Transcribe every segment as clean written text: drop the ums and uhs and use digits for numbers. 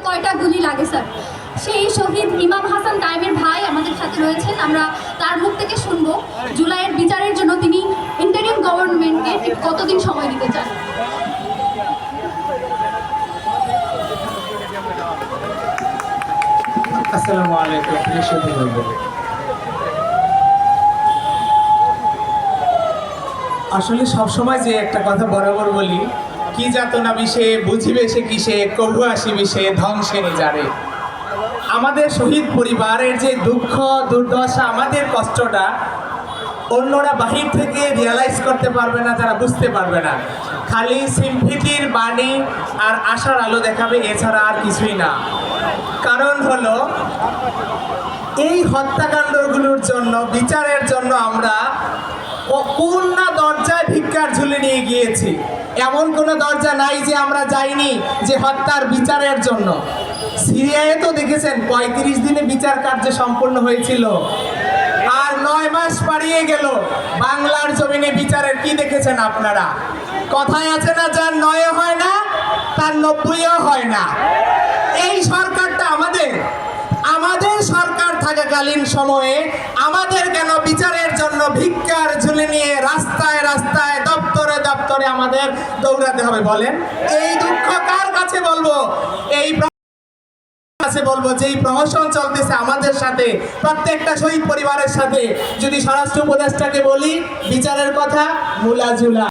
কয়টা গুলি লাগে স্যার? সেই শহীদ ইমাম হাসান টাইমের ভাই আমাদের সাথে রয়েছেন, আমরা তার মুখ থেকে শুনবো জুলাইয়ের বিচারের জন্য তিনি ইন্টারিম গভর্নমেন্টকে ঠিক কতদিন সময় দিতে চান। আসসালামু আলাইকুম প্রিয় সুধীবৃন্দ। আসলে সবসময় যে একটা কথা বরাবর বলি, কি যাতনা বিষে বুঝিবে সে কিসে, কভু আসিবে সে ধ্বংসে নিজারে। আমাদের শহীদ পরিবারের যে দুঃখ দুর্দশা, আমাদের কষ্টটা অন্যরা বাহির থেকে রিয়ালাইজ করতে পারবে না, তারা বুঝতে পারবে না। খালি সিম্পিতির বাণী আর আশার আলো দেখাবে, এছাড়া আর কিছুই না। কারণ হলো এই হত্যাকাণ্ডগুলোর জন্য, বিচারের জন্য আমরা কোন না দরজায় ভিক্ষার ঝুলে নিয়ে গিয়েছি। এমন কোনো দরজা নাই যে আমরা যাইনি যে হত্যার বিচারের জন্য। সিরিয়ায় তো দেখেছেন ৩৫ দিনে বিচার কার্য সম্পূর্ণ হয়েছিল, আর ৯ মাস পাড়িয়ে গেল বাংলার জমিনে বিচারের। কি দেখেছেন আপনারা? কথায় আছে না, যার ৯ হয় না তার ৯০ও হয় না। এই সরকারটা আমাদের সরকার থাকাকালীন সময়ে আমাদের কেন বিচারের জন্য ভিক্ষার ঝুলি নিয়ে রাস্তায় রাস্তায় দপ্তরে দপ্তরে আমাদের দৌড়াতে হবে বলেন? এই দুঃখ কার কাছে বলবো? এই কাছে বলবো যেই প্রহসন চলতেছে আমাদের সাথে, প্রত্যেকটা শহীদ পরিবারের সাথে। যদি স্বরাষ্ট্র উপদেষ্টাকে বলি বিচারের কথা, মুলাজুলা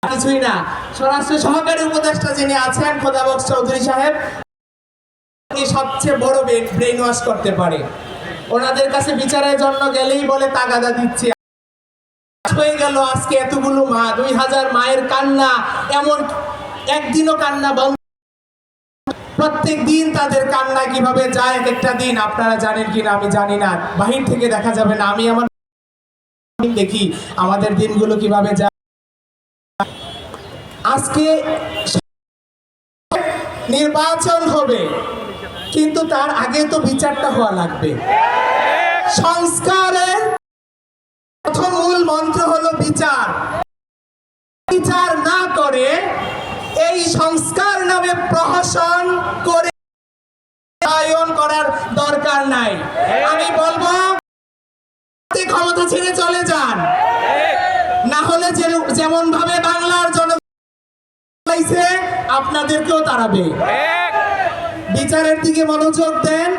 কিছুই না। স্বরাষ্ট্র সহকারী উপদেষ্টা যিনি আছেন খোদাবক্স চৌধুরী সাহেব, সবচেয়ে বড় ব্রেন ওয়াশ করতে পারে। ওনাদের কাছে বিচারের জন্য গেলেই বলে তাগাদা দিচ্ছে। হয়ে গেল আজকে এতগুলো মা, ২০০০ মায়ের কান্না, এমন একদিনও কান্না বন্ধ। প্রত্যেক দিন তাদের কান্না কিভাবে যায়, এক একটা দিন আপনারা জানেন কিনা আমি জানি না, বাহির থেকে দেখা যাবে না। আমি আমার দেখি আমাদের দিনগুলো কিভাবে যায়। আজকে নির্বাচন হবে, কিন্তু তার আগে তো বিচারটা হওয়া লাগবে। সংস্কারের প্রথম মূল মন্ত্র হলো বিচার। বিচার না করে এই সংস্কার নামে প্রহসন করে করার দরকার নাই। আমি বলবো ক্ষমতা ছেড়ে চলে যান, না হলে যেমন ভাবে বাংলার জনগণ আপনাদেরকেও তাড়াবে। বিচারের দিকে মনোযোগ দেন।